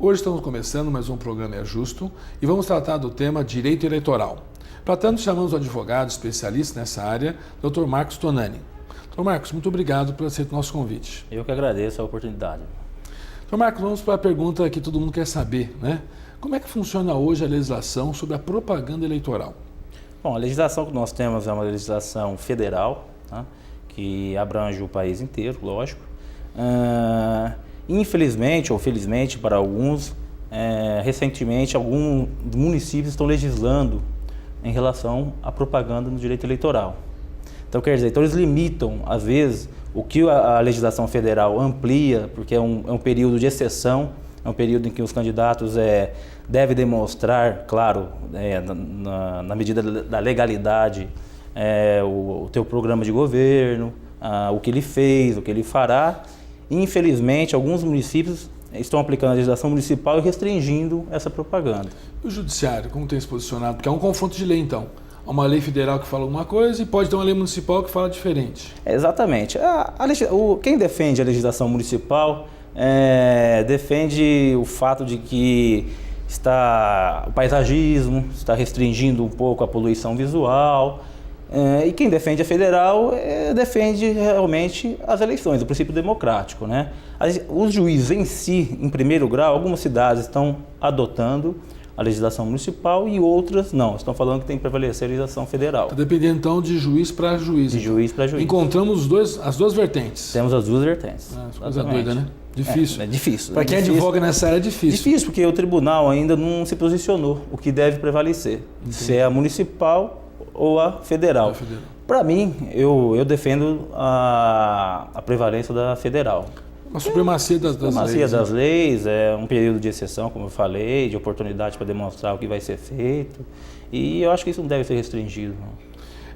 Hoje estamos começando mais um programa É Justo e vamos tratar do tema direito eleitoral. Para tanto, chamamos o advogado especialista nessa área, Dr. Marcos Tonani. Dr. Marcos, muito obrigado por aceitar o nosso convite. Eu que agradeço a oportunidade. Dr. Marcos, vamos para a pergunta que todo mundo quer saber, né? Como é que funciona hoje a legislação sobre a propaganda eleitoral? Bom, a legislação que nós temos é uma legislação federal, tá? Que abrange o país inteiro, lógico. Infelizmente ou felizmente para alguns, recentemente alguns municípios estão legislando em relação à propaganda no direito eleitoral. Então, quer dizer, eles limitam, às vezes, o que a legislação federal amplia, porque é um período de exceção, é um período em que os candidatos devem demonstrar, claro, na medida da legalidade, o teu programa de governo, o que ele fez, o que ele fará. Infelizmente, alguns municípios estão aplicando a legislação municipal e restringindo essa propaganda. E o judiciário, como tem se posicionado? Porque é um confronto de lei, então. Há uma lei federal que fala uma coisa e pode ter uma lei municipal que fala diferente. Exatamente. Quem defende a legislação municipal defende o fato de que o paisagismo está restringindo um pouco a poluição visual. E quem defende a federal defende realmente as eleições, o princípio democrático, né? Os juízes em si, em primeiro grau, algumas cidades estão adotando a legislação municipal e outras não. Estão falando que tem que prevalecer a legislação federal. Está dependendo então de juiz para juiz. De juiz para juiz. Encontramos as duas vertentes. Temos as duas vertentes. Coisa doida, né? Difícil. É difícil. Para quem advoga nessa área é difícil. Difícil, porque o tribunal ainda não se posicionou o que deve prevalecer. Entendi. Se é a municipal ou a federal. Para mim, eu defendo a prevalência da federal. A supremacia das leis. A supremacia das leis, é um período de exceção, como eu falei, de oportunidade para demonstrar o que vai ser feito. E eu acho que isso não deve ser restringido.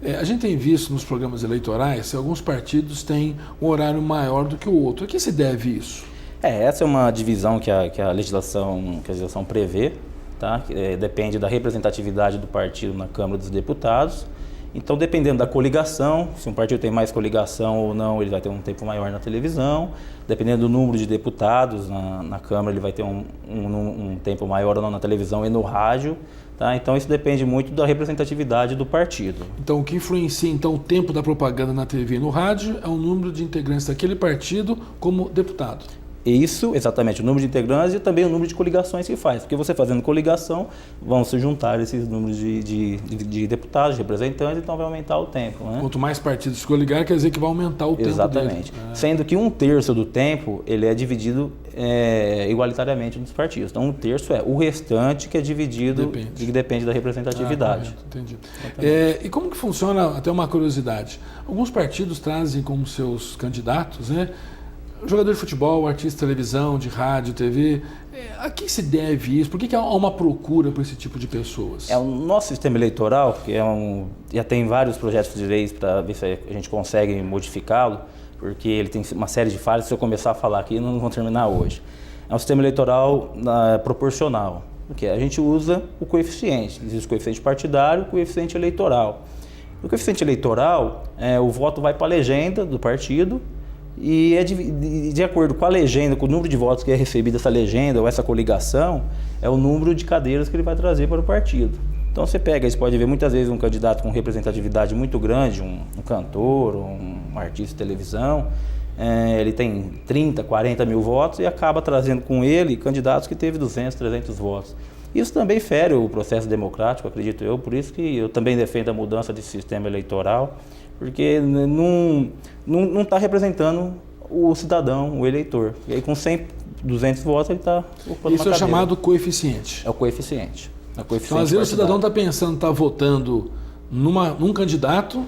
A gente tem visto nos programas eleitorais que alguns partidos têm um horário maior do que o outro. A que se deve isso? Essa é uma divisão que a legislação prevê. Tá? Depende da representatividade do partido na Câmara dos Deputados. Então, dependendo da coligação, se um partido tem mais coligação ou não, ele vai ter um tempo maior na televisão. Dependendo do número de deputados na Câmara, ele vai ter um tempo maior ou não na televisão e no rádio. Tá? Então, isso depende muito da representatividade do partido. Então, o que influencia o tempo da propaganda na TV e no rádio é o número de integrantes daquele partido como deputado. Isso, exatamente, o número de integrantes e também o número de coligações que faz. Porque você fazendo coligação, vão se juntar esses números de deputados, de representantes, então vai aumentar o tempo. Né? Quanto mais partidos se coligar, quer dizer que vai aumentar o tempo. Exatamente. Sendo que 1/3 do tempo, ele é dividido igualitariamente nos partidos. Então, 1/3 é o restante que é dividido, que depende da representatividade. Entendi. E como que funciona, até uma curiosidade, alguns partidos trazem como seus candidatos, né? Jogador de futebol, artista de televisão, de rádio, TV, a que se deve isso? Por que há uma procura por esse tipo de pessoas? O nosso sistema eleitoral, que já tem vários projetos de leis para ver se a gente consegue modificá-lo, porque ele tem uma série de falhas, se eu começar a falar aqui, não vamos terminar hoje. É um sistema eleitoral proporcional, porque a gente usa o coeficiente. Existe o coeficiente partidário e o coeficiente eleitoral. No coeficiente eleitoral, o voto vai para a legenda do partido, e de acordo com a legenda, com o número de votos que é recebido essa legenda ou essa coligação, é o número de cadeiras que ele vai trazer para o partido. Então você pega, você pode ver muitas vezes um candidato com representatividade muito grande, um cantor, um artista de televisão, ele tem 30, 40 mil votos e acaba trazendo com ele candidatos que teve 200, 300 votos. Isso também fere o processo democrático, acredito eu, por isso que eu também defendo a mudança de sistema eleitoral, porque não está representando o cidadão, o eleitor. E aí com 100, 200 votos ele está ocupando Isso uma é chamado coeficiente. É o coeficiente. Então, às vezes o cidadão está pensando, está votando num candidato,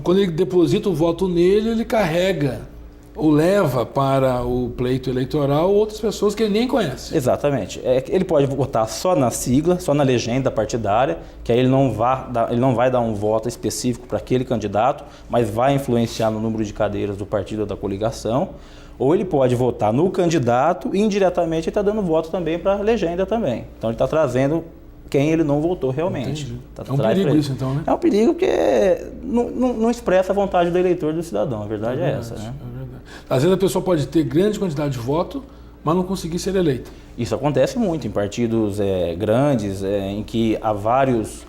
quando ele deposita o voto nele, ele carrega ou leva para o pleito eleitoral outras pessoas que ele nem conhece. Exatamente. Ele pode votar só na sigla, só na legenda partidária, que aí ele não vai dar um voto específico para aquele candidato, mas vai influenciar no número de cadeiras do partido ou da coligação. Ou ele pode votar no candidato e indiretamente ele está dando voto também para a legenda também. Então ele está trazendo quem ele não votou realmente. É um perigo isso então, né? É um perigo porque não expressa a vontade do eleitor, do cidadão. A verdade é essa, né? Às vezes a pessoa pode ter grande quantidade de voto, mas não conseguir ser eleita. Isso acontece muito em partidos grandes, em que há vários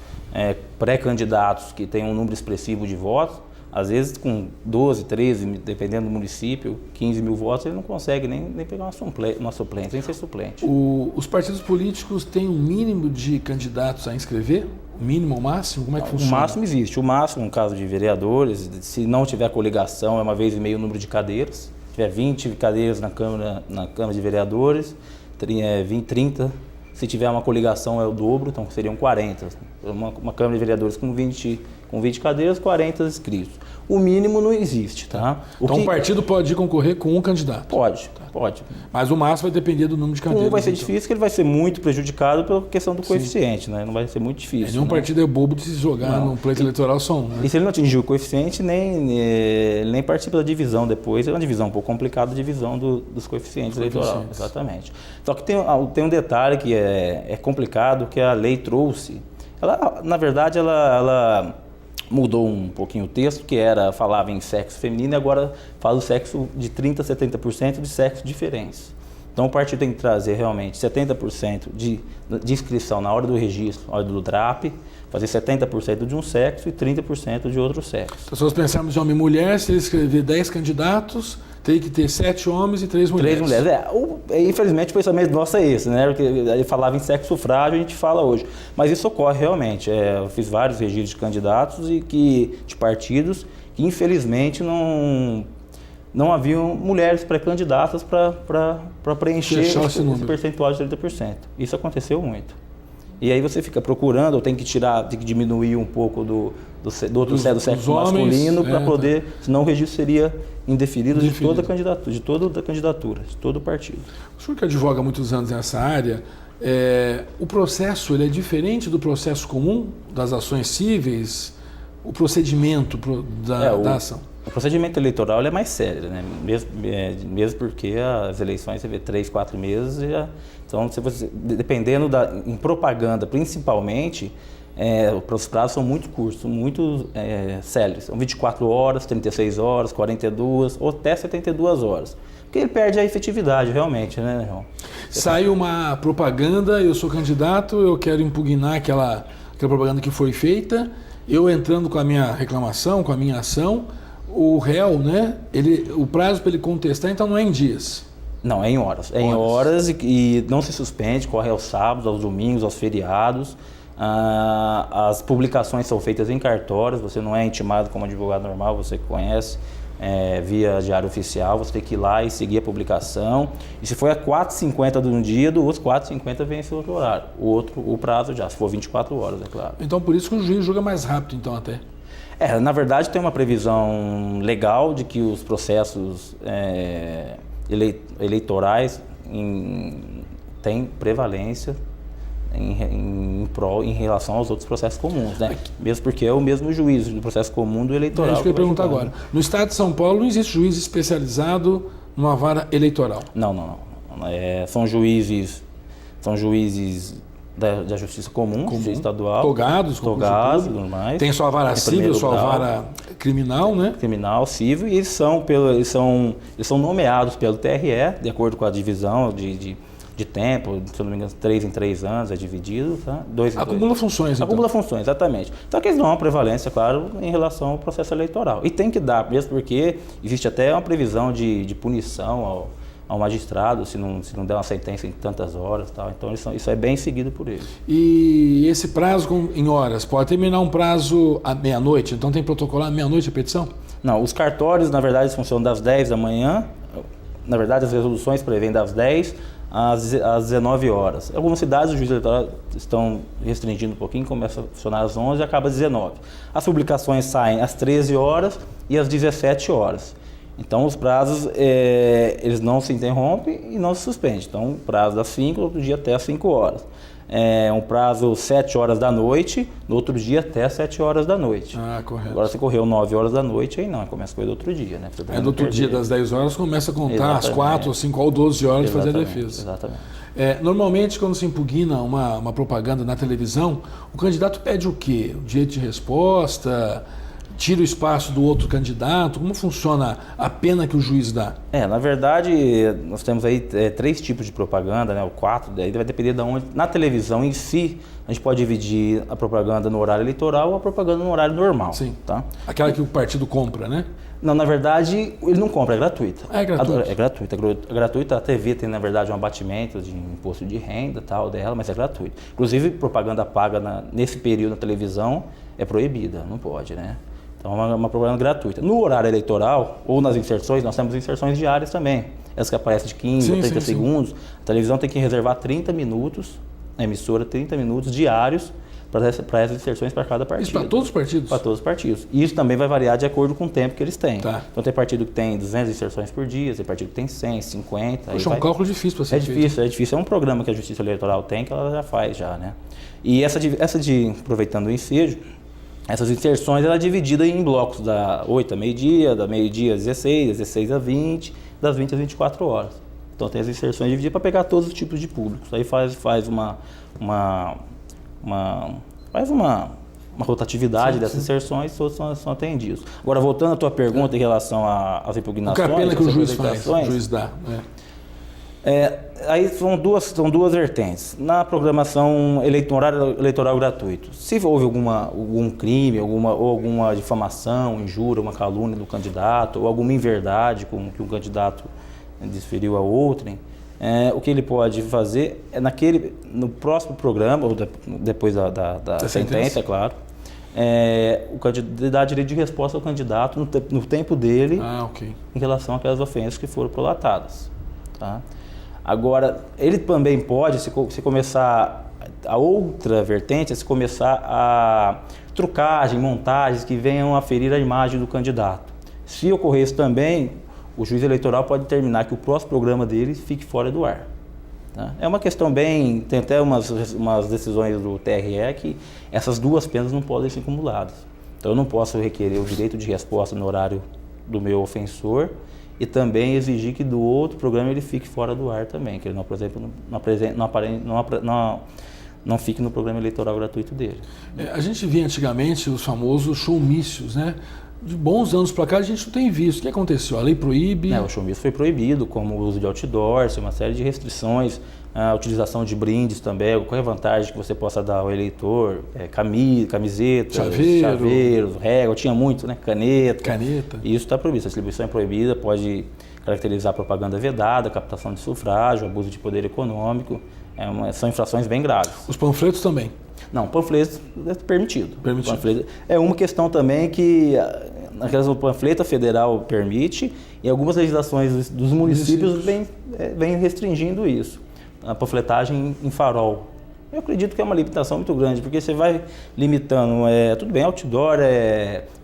pré-candidatos que têm um número expressivo de votos. Às vezes com 12, 13, dependendo do município, 15 mil votos, ele não consegue nem pegar uma suplente, nem ser suplente. Os partidos políticos têm um mínimo de candidatos a inscrever? O mínimo ou o máximo? Como é que funciona? O máximo existe. O máximo, no caso de vereadores, se não tiver coligação, é 1,5 vezes o número de cadeiras. Se tiver 20 cadeiras na Câmara de Vereadores, 30. Se tiver uma coligação é o dobro, então seriam 40. Uma Câmara de Vereadores com 20 cadeiras, 40 inscritos. O mínimo não existe, tá? Então o partido pode concorrer com um candidato? Pode. Mas o máximo vai depender do número de cadeiras. Um vai ser difícil, porque ele vai ser muito prejudicado pela questão do coeficiente, né? Não vai ser muito difícil. Nenhum partido é bobo de se jogar num pleito eleitoral só um, né? E se ele não atingir o coeficiente, nem participa da divisão depois. É uma divisão um pouco complicada, a divisão dos coeficientes eleitorais. Exatamente. Só que tem um detalhe que é complicado, que a lei trouxe. Ela, na verdade, ela mudou um pouquinho o texto, que falava em sexo feminino, e agora fala o sexo de 30% a 70% de sexos diferentes. Então o partido tem que trazer realmente 70% de inscrição na hora do registro, na hora do DRAP, fazer 70% de um sexo e 30% de outro sexo. Então, se nós pensarmos de homem e mulher, se ele escrever 10 candidatos, tem que ter 7 homens e 3 mulheres. 3 mulheres. Infelizmente o pensamento nosso é esse, né? Porque ele falava em sexo sufrágio, a gente fala hoje. Mas isso ocorre realmente. Eu fiz vários registros de candidatos de partidos que infelizmente não haviam mulheres pré-candidatas para preencher esse percentual de 30%. Isso aconteceu muito. E aí você fica procurando, ou tem que diminuir um pouco do sexo masculino para poder, senão o registro seria indefinido de toda a candidatura, de todo o partido. O senhor que advoga há muitos anos nessa área, o processo ele é diferente do processo comum das ações cíveis? O procedimento da ação? O procedimento eleitoral é mais sério, né? Mesmo porque as eleições você vê 3, 4 meses, então dependendo em propaganda principalmente, os prazos são muito curtos, muito céleres. São 24 horas, 36 horas, 42 ou até 72 horas. Porque ele perde a efetividade realmente, né, João? Sai uma propaganda, eu sou candidato, eu quero impugnar aquela propaganda que foi feita, eu entrando com a minha reclamação, com a minha ação, o réu, né? O prazo para ele contestar, então não é em dias. Não, é em horas. É em horas e não se suspende, corre aos sábados, aos domingos, aos feriados. As publicações são feitas em cartórios, você não é intimado como advogado normal, você conhece, via diário oficial, você tem que ir lá e seguir a publicação. E se for a 4h50 de um dia, do outro 4h50 vem esse outro horário. O prazo já, se for 24 horas, é claro. Então por isso que o juiz julga mais rápido, então até. Na verdade tem uma previsão legal de que os processos eleitorais têm prevalência em relação aos outros processos comuns, né? Mesmo porque é o mesmo juiz do processo comum do eleitoral. É isso que eu ia perguntar agora. No estado de São Paulo não existe juiz especializado numa vara eleitoral? Não. São juízes da Justiça Comum, Justiça Estadual. Togados, normais. Tem sua vara civil, sua vara criminal, né? Criminal, civil, e eles são nomeados pelo TRE, de acordo com a divisão de tempo, se eu não me engano, 3 em 3 anos é dividido, tá? 2 em 2. Acumula funções, então. Acumula funções, exatamente. Só que eles dão uma prevalência, claro, em relação ao processo eleitoral. E tem que dar, mesmo porque existe até uma previsão de punição ao magistrado, se não der uma sentença em tantas horas, tal. Então isso é bem seguido por eles. E esse prazo em horas, pode terminar um prazo à meia-noite? Então tem protocolar à meia-noite a petição? Não, os cartórios, na verdade, funcionam das 10 da manhã. Na verdade, as resoluções prevêem das 10 às 19 horas. Em algumas cidades, os juízes eleitorais estão restringindo um pouquinho, começa a funcionar às 11 e acaba às 19. As publicações saem às 13 horas e às 17 horas. Então, os prazos, eles não se interrompem e não se suspendem. Então, o prazo das 5, outro dia até às 5 horas. Um prazo 7 horas da noite, no outro dia até às 7 horas da noite. Correto. Agora, se correu 9 horas da noite, aí não, começa a correr do outro dia, né? Do outro dia, das 10 horas, começa a contar às 4, ou 5 ou 12 horas de fazer a defesa. Exatamente. Normalmente, quando se impugna uma propaganda na televisão, o candidato pede o quê? O direito de resposta? tira o espaço do outro candidato? Como funciona a pena que o juiz dá? Na verdade, nós temos aí 3 tipos de propaganda, né, ou 4, daí vai depender de onde. Na televisão em si, a gente pode dividir a propaganda no horário eleitoral ou a propaganda no horário normal. Sim. Tá? Aquela que o partido compra, né? Não, na verdade, ele não compra, é gratuita. É gratuita. É gratuita. É gratuita. A TV tem, na verdade, um abatimento de imposto de renda tal dela, mas é gratuita. Inclusive, propaganda paga nesse período na televisão é proibida, não pode, né? Então, é uma propaganda gratuita. No horário eleitoral, ou nas inserções, nós temos inserções diárias também. Essas que aparecem de 15 a 30 segundos. Sim. A televisão tem que reservar 30 minutos, a emissora 30 minutos diários para essas inserções para cada partido. Isso para todos os partidos? Para todos os partidos. E isso também vai variar de acordo com o tempo que eles têm. Tá. Então tem partido que tem 200 inserções por dia, tem partido que tem 100, 50. Poxa, é um cálculo difícil para ser feito. É difícil. É um programa que a Justiça Eleitoral tem, que ela já faz já, né? E aproveitando o ensejo, essas inserções ela é dividida em blocos da 8 a meio-dia, da meio-dia às 16, 16 a 20, das 20 às 24 horas. Então tem as inserções divididas para pegar todos os tipos de públicos. Aí faz uma rotatividade dessas inserções, todos são atendidos. Agora, voltando à tua pergunta em relação às impugnações... O que a pena que o juiz faz, o juiz dá. Aí são duas vertentes. Na programação eleitoral gratuito, se houve algum crime, ou alguma difamação, injúria, uma calúnia do candidato, ou alguma inverdade, como que um candidato desferiu a outrem, o que ele pode fazer é no próximo programa, ou depois da sentença, é claro, o candidato dá direito de resposta ao candidato no tempo dele em relação àquelas ofensas que foram prolatadas. Tá? Agora, ele também pode, se começar a outra vertente, se começar a trucagem, montagens que venham a ferir a imagem do candidato. Se ocorrer isso também, o juiz eleitoral pode determinar que o próximo programa dele fique fora do ar. Tá? É uma questão tem até umas decisões do TRE que essas duas penas não podem ser acumuladas. Então eu não posso requerer o direito de resposta no horário do meu ofensor e também exigir que do outro programa ele fique fora do ar também, que ele não, por exemplo, não fique no programa eleitoral gratuito dele. A gente via antigamente os famosos showmícios, né? De bons anos para cá a gente não tem visto. O que aconteceu? A lei proíbe? O showmício foi proibido, como o uso de outdoors, uma série de restrições, a utilização de brindes também, qual é a vantagem que você possa dar ao eleitor, camisetas, chaveiros, régua, tinha muito, né? Caneta. E isso está proibido, a distribuição é proibida, pode caracterizar propaganda vedada, captação de sufrágio, abuso de poder econômico, são infrações bem graves. Os panfletos também? Não, panfletos é permitido. Panfleto é uma questão também que o panfleto federal permite e algumas legislações dos municípios vêm restringindo isso. A panfletagem em farol. Eu acredito que é uma limitação muito grande, porque você vai limitando, tudo bem, outdoor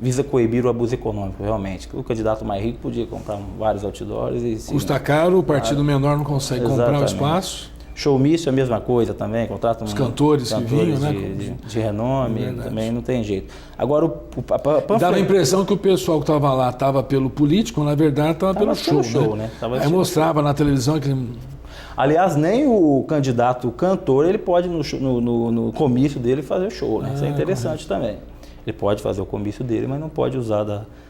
visa coibir o abuso econômico, realmente. O candidato mais rico podia comprar vários outdoors. Custa caro, o partido menor não consegue comprar o espaço. Showmício é a mesma coisa também, contratam os cantores que vinham, né? De renome, também não tem jeito. Agora, dava a impressão que o pessoal que estava lá estava pelo político, na verdade estava pelo show, né? Aí mostrava na televisão aquele... Aliás, nem o candidato o cantor, ele pode no comício dele fazer o show, né? Isso é interessante também. Ele pode fazer o comício dele, mas não pode usar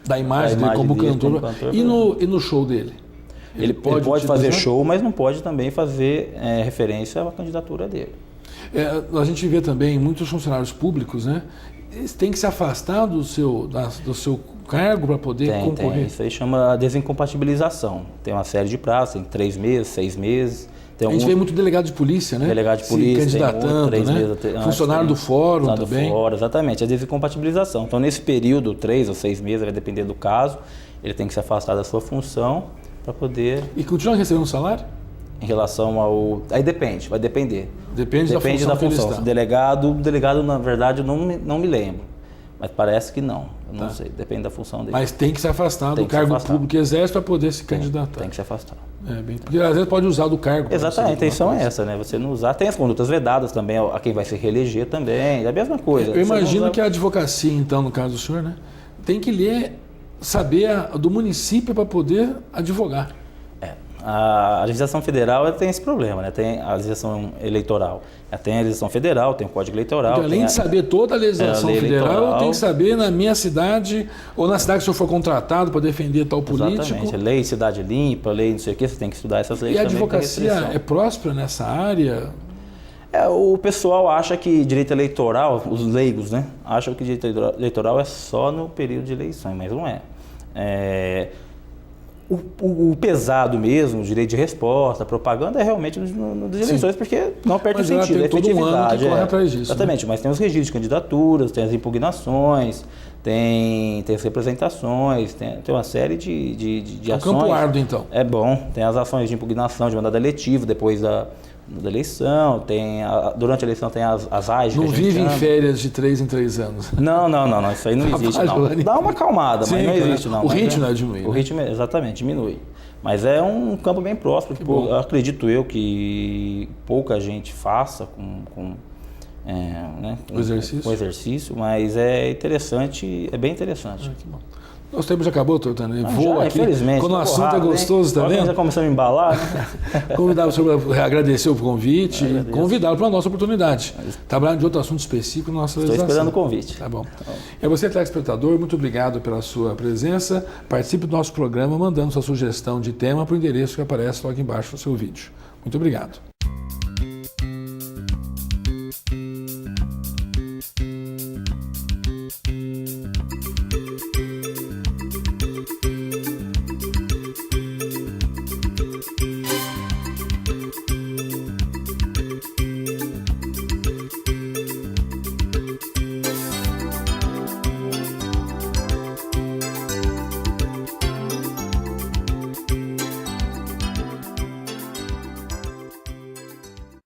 da imagem dele como cantor. E no show dele? Ele pode fazer show, mas não pode também fazer referência à candidatura dele. A gente vê também muitos funcionários públicos, né? Eles têm que se afastar do seu cargo para poder concorrer. Tem. Isso aí chama desincompatibilização. Tem uma série de prazos, tem 3 meses, 6 meses. A gente vê muito delegado de polícia, né? Delegado de polícia, se candidatando, né? Funcionário do fórum também. Exatamente, a desincompatibilização. Então, nesse período, 3 ou 6 meses, vai depender do caso, ele tem que se afastar da sua função para poder... E continua recebendo um salário? Em relação ao... Aí vai depender. Depende da função. O delegado, na verdade, eu não me lembro. Mas parece que não. Eu não sei. Depende da função dele. Mas tem que se afastar do cargo público que exerce para poder se candidatar. Tem que se afastar. Porque às vezes pode usar do cargo. Exatamente. A intenção é essa, né? Você não usar. Tem as condutas vedadas também, a quem vai se reeleger também. É a mesma coisa. Eu imagino que a advocacia, então, no caso do senhor, né? Tem que saber do município para poder advogar. A legislação federal tem esse problema, né? Tem a legislação eleitoral, tem a legislação federal, tem o Código Eleitoral. Então, além de saber toda a legislação federal, eu tenho que saber na minha cidade ou na cidade que o senhor for contratado para defender tal político. Exatamente, lei Cidade Limpa, lei não sei o que, você tem que estudar essas leis. E a também, advocacia é próspera nessa área? O pessoal acha que direito eleitoral, os leigos, né? Acham que direito eleitoral é só no período de eleições, mas não é. O pesado mesmo, o direito de resposta, a propaganda é realmente no das eleições, porque não perde o sentido, tem todo um ano que corre atrás disso. Exatamente, mas tem os registros de candidaturas, tem as impugnações, tem as representações, tem uma série de ações. É um campo árduo, então. É bom, tem as ações de impugnação de mandado eletivo depois da eleição, durante a eleição tem as AGEs. Não vive em férias de 3 em 3 anos. Não, isso aí não existe, não. Dá uma acalmada, mas não existe, não. O ritmo não diminui. O ritmo, exatamente, diminui. Mas é um campo bem próspero, acredito eu que pouca gente faça com o exercício, mas é interessante, é bem interessante. Que bom. Nosso tempo já acabou, doutor Tânia. Voa aqui. Infelizmente. Quando o assunto é gostoso, tá vendo? Já começamos a embalar. Né? Convidar o senhor para agradecer o convite e convidá-lo para a nossa oportunidade. Trabalhando de outro assunto específico na nossa legislação. Estou esperando o convite. Tá bom. E a você, telespectador, muito obrigado pela sua presença. Participe do nosso programa mandando sua sugestão de tema para o endereço que aparece logo embaixo no seu vídeo. Muito obrigado.